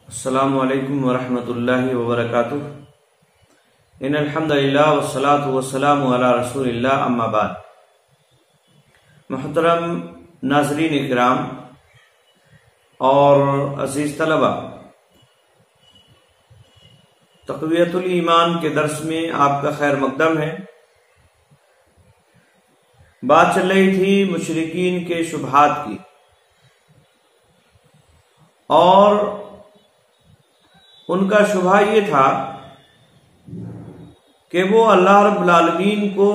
السلام علیکم ورحمۃ اللہ وبرکاتہ۔ ان الحمد للہ والصلاة والسلام علی رسول اللہ، اما بعد۔ محترم ناظرین اکرام اور عزیز طلبہ، تقویت الایمان کے درس میں آپ کا خیر مقدم ہے۔ بات چل رہی تھی مشرکین کے شبہات کی، اور ان کا شبہ یہ تھا کہ وہ اللہ رب العالمین کو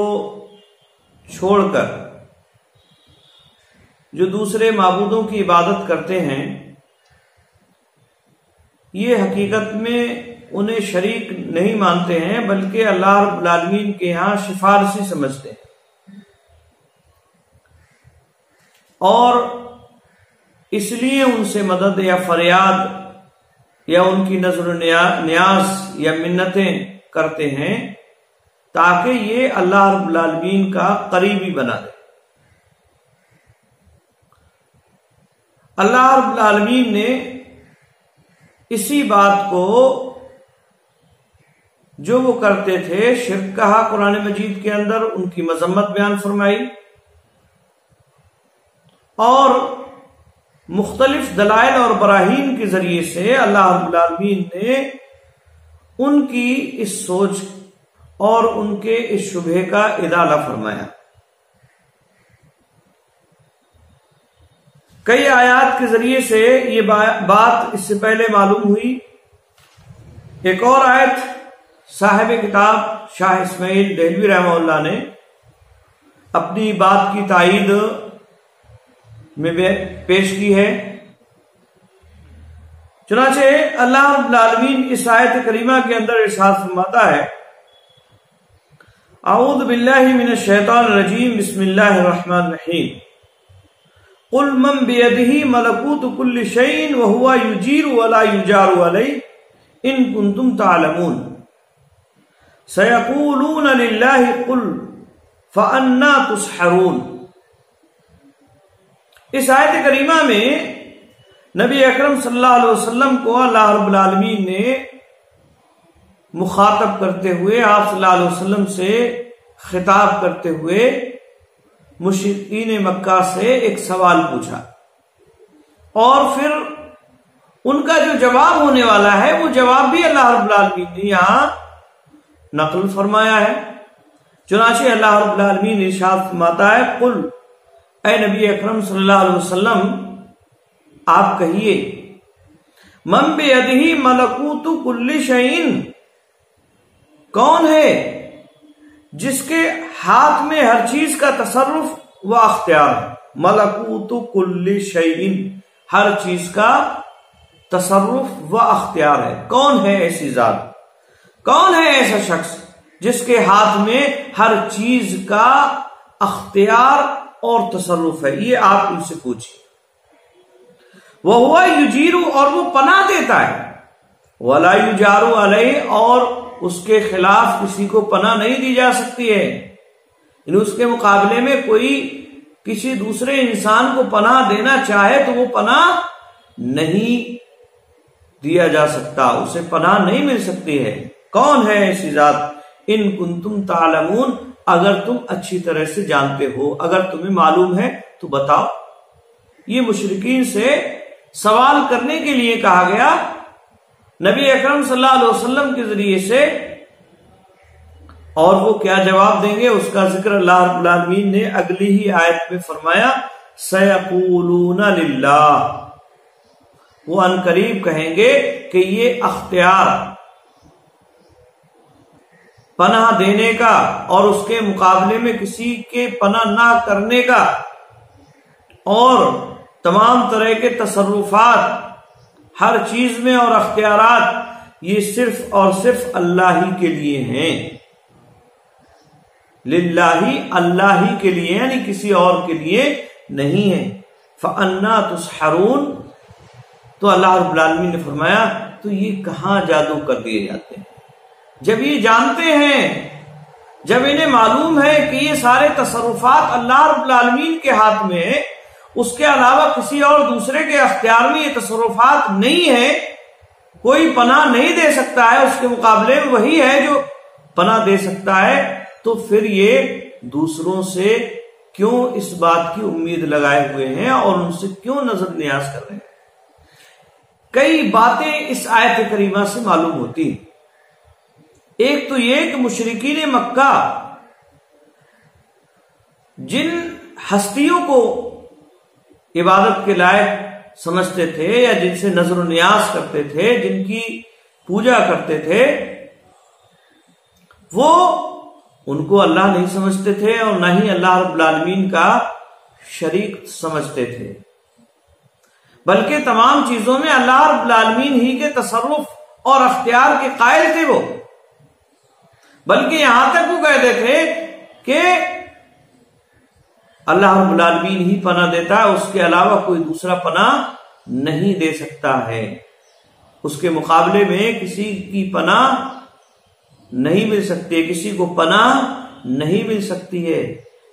چھوڑ کر جو دوسرے معبودوں کی عبادت کرتے ہیں، یہ حقیقت میں انہیں شریک نہیں مانتے ہیں، بلکہ اللہ رب العالمین کے ہاں سفارشی سمجھتے ہیں، اور اس لیے ان سے مدد یا فریاد یا ان کی نظر و نیاز یا منتیں کرتے ہیں تاکہ یہ اللہ رب العالمین کا قریبی بنا دے۔ اللہ رب العالمین نے اسی بات کو جو وہ کرتے تھے شرک کہا قرآن مجید کے اندر، ان کی مذمت بیان فرمائی، اور مختلف دلائل اور براہین کے ذریعے سے اللہ رب العالمین نے ان کی اس سوچ اور ان کے اس شبہ کا ازالہ فرمایا۔ کئی آیات کے ذریعے سے یہ بات اس سے پہلے معلوم ہوئی۔ ایک اور آیت صاحب کتاب شاہ اسماعیل دہلوی رحمہ اللہ نے اپنی بات کی تائید میں پیش کی ہے۔ چنانچہ اللہ رب العالمین اس آیت کریمہ کے اندر ارشاد فرماتا ہے، اعوذ باللہ من الشیطان الرجیم، بسم اللہ الرحمن الرحیم، قل من بیدہ ملکوت کل شیء وہو یجیر ولا یجار علیہ ان کنتم تعلمون سیقولون للہ قل فأنا تسحرون۔ اس آیت کریمہ میں نبی اکرم صلی اللہ علیہ وسلم کو اللہ رب العالمین نے مخاطب کرتے ہوئے، آپ صلی اللہ علیہ وسلم سے خطاب کرتے ہوئے مشرکین مکہ سے ایک سوال پوچھا، اور پھر ان کا جو جواب ہونے والا ہے وہ جواب بھی اللہ رب العالمین نے یہاں نقل فرمایا ہے۔ چنانچہ اللہ رب العالمین ارشاد فرماتا ہے، قل، اے نبی اکرم صلی اللہ علیہ وسلم آپ کہیے، من بیدہ ملکوت کل شیء، کون ہے جس کے ہاتھ میں ہر چیز کا تصرف و اختیار ہے؟ ملکوت کل شیء، ہر چیز کا تصرف و اختیار ہے۔ کون ہے ایسی ذات، کون ہے ایسا شخص جس کے ہاتھ میں ہر چیز کا اختیار اور تصرف ہے؟ یہ آپ ان سے پوچھیں۔ وَهُوَ يُجِيرُ، اور وہ پناہ دیتا ہے، وَلَا يُجَارُ عَلَيْهِ، اور اس کے خلاف کسی کو پناہ نہیں دی جا سکتی ہے، یعنی اس کے مقابلے میں کوئی کسی دوسرے انسان کو پناہ دینا چاہے تو وہ پناہ نہیں دیا جا سکتا، اسے پناہ نہیں مل سکتی ہے۔ کون ہے ایسی ذات؟ ان کنتم تعلمون، اگر تم اچھی طرح سے جانتے ہو، اگر تمہیں معلوم ہے تو بتاؤ۔ یہ مشرکین سے سوال کرنے کے لیے کہا گیا نبی اکرم صلی اللہ علیہ وسلم کے ذریعے سے، اور وہ کیا جواب دیں گے اس کا ذکر اللہ رب العالمین نے اگلی ہی آیت میں فرمایا، سیقولون للہ، وہ ان قریب کہیں گے کہ یہ اختیار پناہ دینے کا اور اس کے مقابلے میں کسی کے پناہ نہ کرنے کا اور تمام طرح کے تصرفات ہر چیز میں اور اختیارات، یہ صرف اور صرف اللہ ہی کے لیے ہیں، للہ، اللہ ہی کے لیے، یعنی کسی اور کے لیے نہیں ہے۔ فَأَنَّا تُسْحَرُونَ، تو اللہ رب العالمین نے فرمایا تو یہ کہاں جادو کر دیے جاتے ہیں؟ جب یہ جانتے ہیں، جب انہیں معلوم ہے کہ یہ سارے تصرفات اللہ رب العالمین کے ہاتھ میں ہے، اس کے علاوہ کسی اور دوسرے کے اختیار میں یہ تصرفات نہیں ہیں، کوئی پناہ نہیں دے سکتا ہے، اس کے مقابلے میں وہی ہے جو پناہ دے سکتا ہے، تو پھر یہ دوسروں سے کیوں اس بات کی امید لگائے ہوئے ہیں اور ان سے کیوں نظر نیاز کر رہے ہیں؟ کئی باتیں اس آیت کریمہ سے معلوم ہوتی ہیں۔ ایک تو یہ کہ مشرکین مکہ جن ہستیوں کو عبادت کے لائق سمجھتے تھے یا جن سے نظر و نیاز کرتے تھے، جن کی پوجا کرتے تھے، وہ ان کو اللہ نہیں سمجھتے تھے اور نہ ہی اللہ رب العالمین کا شریک سمجھتے تھے، بلکہ تمام چیزوں میں اللہ رب العالمین ہی کے تصرف اور اختیار کے قائل تھے وہ، بلکہ یہاں تک وہ کہتے تھے کہ اللہ رب العالمین ہی پناہ دیتا ہے، اس کے علاوہ کوئی دوسرا پناہ نہیں دے سکتا ہے، اس کے مقابلے میں کسی کی پناہ نہیں مل سکتی ہے، کسی کو پناہ نہیں مل سکتی ہے،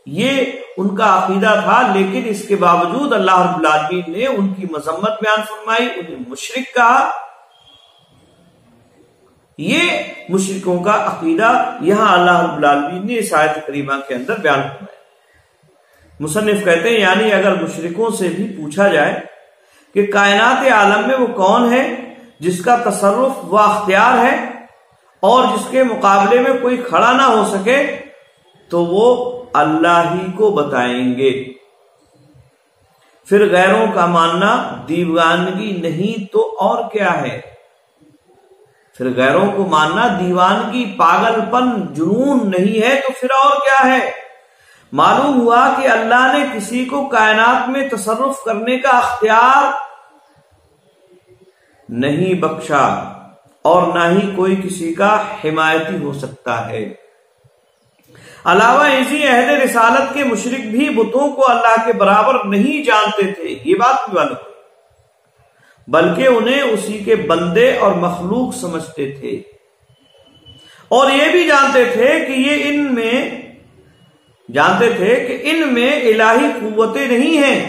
یہ ان کا عقیدہ تھا۔ لیکن اس کے باوجود اللہ رب العالمین نے ان کی مذمت بیان فرمائی، انہیں مشرک کہا۔ یہ مشرکوں کا عقیدہ یہاں اللہ رب العالمین نے اس آیت کریمہ کے اندر بیان فرمایا۔ مصنف کہتے ہیں یعنی اگر مشرکوں سے بھی پوچھا جائے کہ کائنات عالم میں وہ کون ہے جس کا تصرف و اختیار ہے اور جس کے مقابلے میں کوئی کھڑا نہ ہو سکے، تو وہ اللہ ہی کو بتائیں گے۔ پھر غیروں کا ماننا دیوانگی نہیں تو اور کیا ہے؟ پھر غیروں کو ماننا دیوانگی، پاگل پن، جنون نہیں ہے تو پھر اور کیا ہے؟ معلوم ہوا کہ اللہ نے کسی کو کائنات میں تصرف کرنے کا اختیار نہیں بخشا اور نہ ہی کوئی کسی کا حمایتی ہو سکتا ہے۔ علاوہ اسی عہد رسالت کے مشرک بھی بتوں کو اللہ کے برابر نہیں جانتے تھے، یہ بات بھی معلوم، بلکہ انہیں اسی کے بندے اور مخلوق سمجھتے تھے، اور یہ بھی جانتے تھے کہ ان میں الہی قوتیں نہیں ہیں،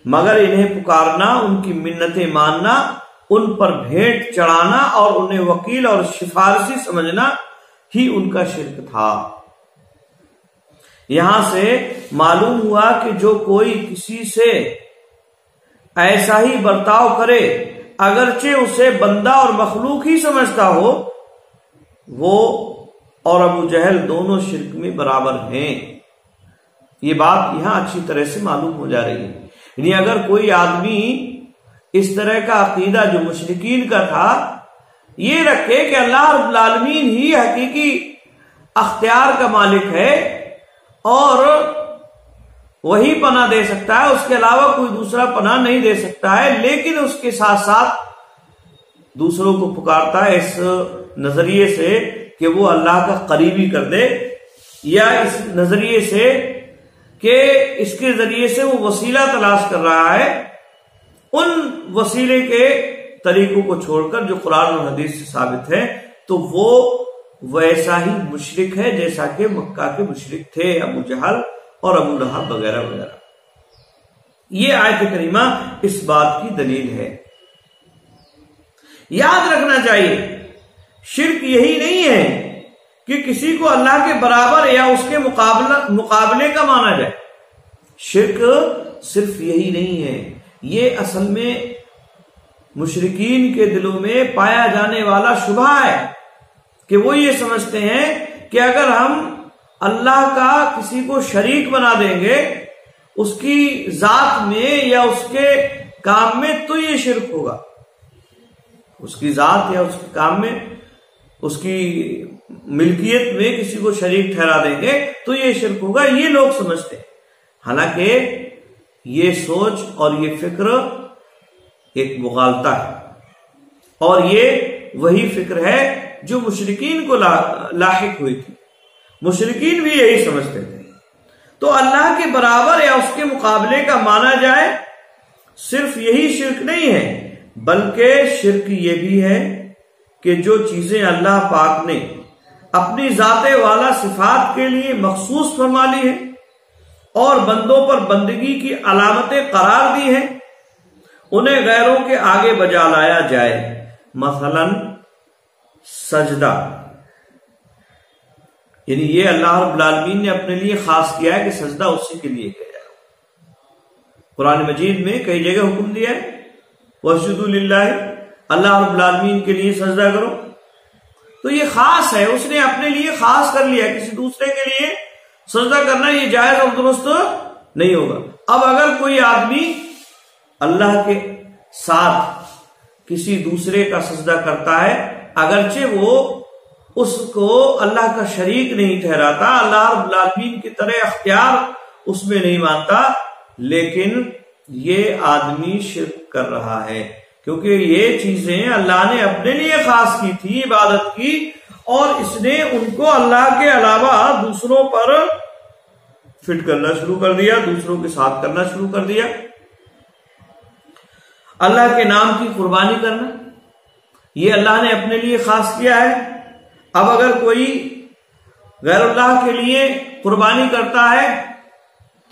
مگر انہیں پکارنا، ان کی منتیں ماننا، ان پر بھیٹ چڑھانا اور انہیں وکیل اور سفارشی سمجھنا ہی ان کا شرک تھا۔ یہاں سے معلوم ہوا کہ جو کوئی کسی سے ایسا ہی برتاؤ کرے اگرچہ اسے بندہ اور مخلوق ہی سمجھتا ہو، وہ اور ابو جہل دونوں شرک میں برابر ہیں۔ یہ بات یہاں اچھی طرح سے معلوم ہو جا رہی ہے۔ یعنی اگر کوئی آدمی اس طرح کا عقیدہ جو مشرکین کا تھا یہ رکھے کہ اللہ رب العالمین ہی حقیقی اختیار کا مالک ہے اور وہی پناہ دے سکتا ہے، اس کے علاوہ کوئی دوسرا پناہ نہیں دے سکتا ہے، لیکن اس کے ساتھ ساتھ دوسروں کو پکارتا ہے اس نظریے سے کہ وہ اللہ کا قریبی کر دے، یا اس نظریے سے کہ اس کے ذریعے سے وہ وسیلہ تلاش کر رہا ہے، ان وسیلے کے طریقوں کو چھوڑ کر جو قرآن اور حدیث سے ثابت ہے، تو وہ ویسا ہی مشرک ہے جیسا کہ مکہ کے مشرک تھے، ابو جہل اور ابو لہب وغیرہ وغیرہ۔ یہ آیت کریمہ اس بات کی دلیل ہے۔ یاد رکھنا چاہیے شرک یہی نہیں ہے کہ کسی کو اللہ کے برابر یا اس کے مقابلے کا مانا جائے، شرک صرف یہی نہیں ہے، یہ اصل میں مشرکین کے دلوں میں پایا جانے والا شبہ ہے کہ وہ یہ سمجھتے ہیں کہ اگر ہم اللہ کا کسی کو شریک بنا دیں گے اس کی ذات میں یا اس کے کام میں تو یہ شرک ہوگا، اس کی ذات یا اس کے کام میں، اس کی ملکیت میں کسی کو شریک ٹھہرا دیں گے تو یہ شرک ہوگا، یہ لوگ سمجھتے ہیں۔ حالانکہ یہ سوچ اور یہ فکر ایک مغالطہ ہے، اور یہ وہی فکر ہے جو مشرکین کو لاحق ہوئی تھی، مشرکین بھی یہی سمجھتے تھے۔ تو اللہ کے برابر یا اس کے مقابلے کا مانا جائے صرف یہی شرک نہیں ہے، بلکہ شرک یہ بھی ہے کہ جو چیزیں اللہ پاک نے اپنی ذات والا صفات کے لیے مخصوص فرما لی ہیں اور بندوں پر بندگی کی علامتیں قرار دی ہیں، انہیں غیروں کے آگے بجا لایا جائے، مثلاً سجدہ، یعنی یہ اللہ رب العالمین نے اپنے لیے خاص کیا ہے کہ سجدہ اسی کے لیے کیا جائے۔ قرآن مجید میں کئی جگہ حکم دیا ہے وَاسْجُدُوا لِلَّهِ، اللہ رب العالمین کے لیے سجدہ کرو، تو یہ خاص ہے، اس نے اپنے لیے خاص کر لیا، کسی دوسرے کے لیے سجدہ کرنا یہ جائز اور درست نہیں ہوگا۔ اب اگر کوئی آدمی اللہ کے ساتھ کسی دوسرے کا سجدہ کرتا ہے، اگرچہ وہ اس کو اللہ کا شریک نہیں ٹھہراتا، اللہ رب العالمین کی طرح اختیار اس میں نہیں مانتا، لیکن یہ آدمی شرک کر رہا ہے، کیونکہ یہ چیزیں اللہ نے اپنے لیے خاص کی تھی عبادت کی، اور اس نے ان کو اللہ کے علاوہ دوسروں پر فٹ کرنا شروع کر دیا، دوسروں کے ساتھ کرنا شروع کر دیا۔ اللہ کے نام کی قربانی کرنا یہ اللہ نے اپنے لیے خاص کیا ہے۔ اب اگر کوئی غیر اللہ کے لیے قربانی کرتا ہے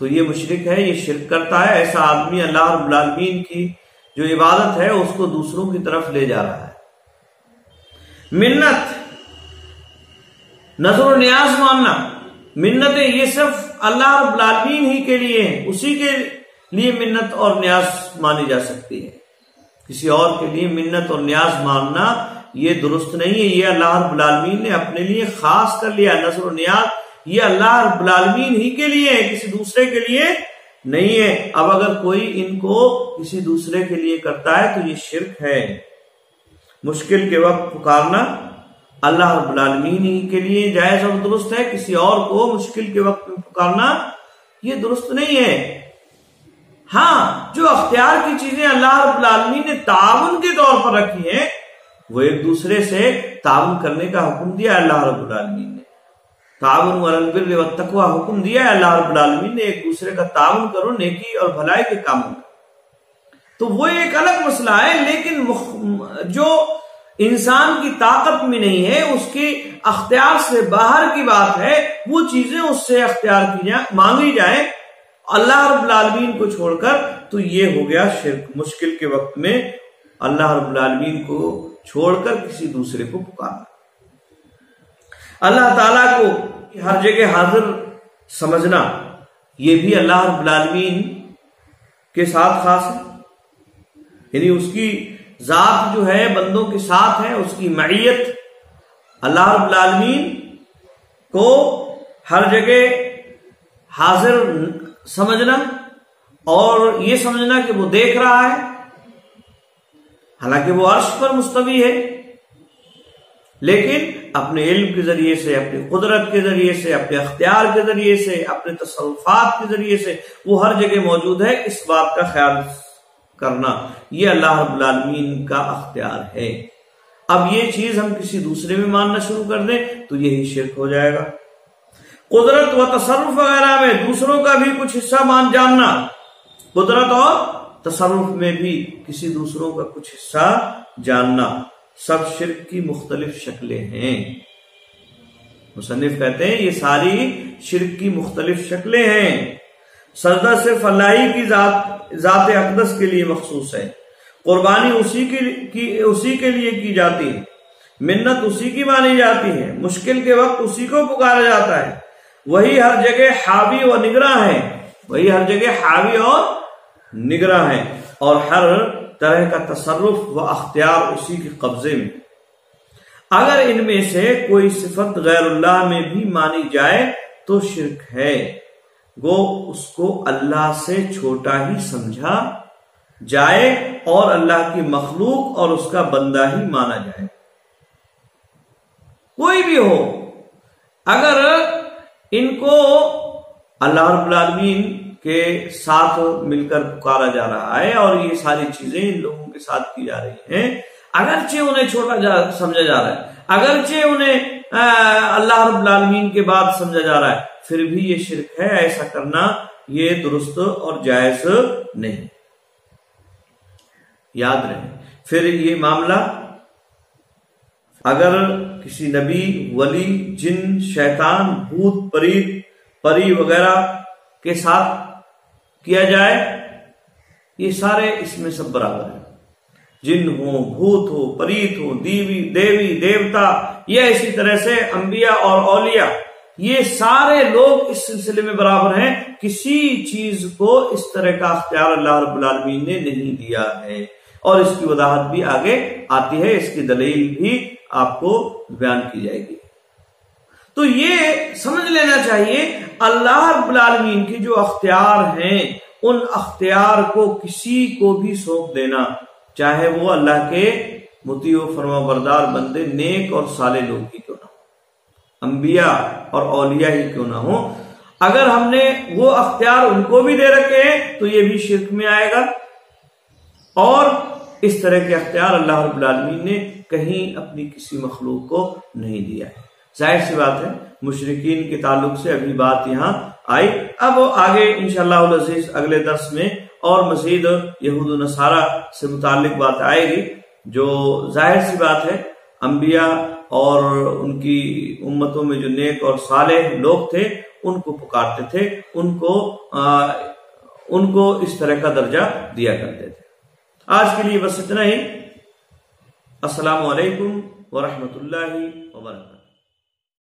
تو یہ مشرک ہے، یہ شرک کرتا ہے، ایسا آدمی اللہ رب العالمین کی جو عبادت ہے اس کو دوسروں کی طرف لے جا رہا ہے۔ منت، نظر و نیاز ماننا، منتیں یہ صرف اللہ رب العالمین ہی کے لیے ہیں، اسی کے لیے منت اور نیاز مانی جا سکتی ہے، کسی اور کے لیے منت اور نیاز ماننا یہ درست نہیں ہے، یہ اللہ رب العالمین نے اپنے لیے خاص کر لیا۔ نظر و نیاز یہ اللہ رب العالمین ہی کے لیے ہے، کسی دوسرے کے لیے نہیں ہے۔ اب اگر کوئی ان کو کسی دوسرے کے لیے کرتا ہے تو یہ شرک ہے۔ مشکل کے وقت پکارنا اللہ رب العالمین ہی کے لیے جائز اور درست ہے، کسی اور کو مشکل کے وقت میں پکارنا یہ درست نہیں ہے۔ ہاں، جو اختیار کی چیزیں اللہ رب العالمین نے تعاون کے طور پر رکھی ہیں، وہ ایک دوسرے سے تعاون کرنے کا حکم دیا ہے اللہ رب العالمین نے، تعاون علی البر والتقوی حکم دیا ہے اللہ رب العالمین نے، ایک دوسرے کا تعاون کرو نیکی اور بھلائی کے کاموں میں، تو وہ ایک الگ مسئلہ ہے۔ لیکن جو انسان کی طاقت میں نہیں ہے، اس کے اختیار سے باہر کی بات ہے، وہ چیزیں اس سے اختیار کی جائیں، مانگی جائیں اللہ رب العالمین کو چھوڑ کر، تو یہ ہو گیا شرک۔ مشکل کے وقت میں اللہ رب العالمین کو چھوڑ کر کسی دوسرے کو پکارنا۔ اللہ تعالیٰ کو ہر جگہ حاضر سمجھنا یہ بھی اللہ رب العالمین کے ساتھ خاص ہے، یعنی اس کی ذات جو ہے بندوں کے ساتھ ہے، اس کی معیت، اللہ رب العالمین کو ہر جگہ حاضر سمجھنا اور یہ سمجھنا کہ وہ دیکھ رہا ہے، حالانکہ وہ عرش پر مستوی ہے، لیکن اپنے علم کے ذریعے سے، اپنی قدرت کے ذریعے سے، اپنے اختیار کے ذریعے سے، اپنے تصرفات کے ذریعے سے وہ ہر جگہ موجود ہے۔ اس بات کا خیال کرنا یہ اللہ رب العالمین کا اختیار ہے۔ اب یہ چیز ہم کسی دوسرے میں ماننا شروع کر دیں تو یہی شرک ہو جائے گا۔ قدرت و تصرف وغیرہ میں دوسروں کا بھی کچھ حصہ مان جاننا، قدرت اور تصرف میں بھی کسی دوسروں کا کچھ حصہ جاننا، سب شرک کی مختلف شکلیں ہیں۔ مصنف کہتے ہیں یہ ساری شرک کی مختلف شکلیں ہیں۔ سجدہ صرف اللہ ہی کی ذات اقدس کے لیے مخصوص ہے، قربانی اسی کے لیے کی جاتی ہے، منت اسی کی مانی جاتی ہے، مشکل کے وقت اسی کو پکارا جاتا ہے، وہی ہر جگہ حاوی و نگراں ہے، وہی ہر جگہ حاوی اور نگراں ہے، اور ہر طرح کا تصرف و اختیار اسی کے قبضے میں۔ اگر ان میں سے کوئی صفت غیر اللہ میں بھی مانی جائے تو شرک ہے، گو اس کو اللہ سے چھوٹا ہی سمجھا جائے اور اللہ کی مخلوق اور اس کا بندہ ہی مانا جائے۔ کوئی بھی ہو، اگر ان کو اللہ رب العالمین کے ساتھ مل کر پکارا جا رہا ہے اور یہ ساری چیزیں ان لوگوں کے ساتھ کی جا رہی ہیں، اگرچہ انہیں چھوٹا سمجھا جا رہا ہے، اگرچہ انہیں اللہ رب العالمین کے بعد سمجھا جا رہا ہے، پھر بھی یہ شرک ہے۔ ایسا کرنا یہ درست اور جائز نہیں، یاد رہے۔ پھر یہ معاملہ اگر کسی نبی، ولی، جن، شیطان، بھوت، پری وغیرہ کے ساتھ کیا جائے یہ سارے اس میں سب برابر ہیں، جن ہو، بھوت ہو، پریت ہو، دیوی دیوتا، یہ اسی طرح سے انبیاء اور اولیاء، یہ سارے لوگ اس سلسلے میں برابر ہیں۔ کسی چیز کو اس طرح کا اختیار اللہ رب العالمین نے نہیں دیا ہے، اور اس کی وضاحت بھی آگے آتی ہے، اس کی دلیل بھی آپ کو بیان کی جائے گی۔ تو یہ سمجھ لینا چاہیے اللہ رب العالمین کے جو اختیار ہیں، ان اختیار کو کسی کو بھی سونپ دینا، چاہے وہ اللہ کے مطیع و فرما بردار بندے نیک اور صالح لوگ ہی کیوں نہ ہو، انبیاء اور اولیاء ہی کیوں نہ ہو، اگر ہم نے وہ اختیار ان کو بھی دے رکھے ہیں تو یہ بھی شرک میں آئے گا، اور اس طرح کے اختیار اللہ رب العالمین نے کہیں اپنی کسی مخلوق کو نہیں دیا ہے۔ ظاہر سی بات ہے مشرکین کے تعلق سے ابھی بات یہاں آئی، اب آگے انشاءاللہ العزیز اگلے درس میں اور مزید یہود و نصارہ سے متعلق بات آئے گی، جو ظاہر سی بات ہے انبیاء اور ان کی امتوں میں جو نیک اور صالح لوگ تھے ان کو پکارتے تھے، ان کو اس طرح کا درجہ دیا کرتے تھے۔ آج کے لیے بس اتنا ہی۔ السلام علیکم ورحمۃ اللہ وبرکاتہ۔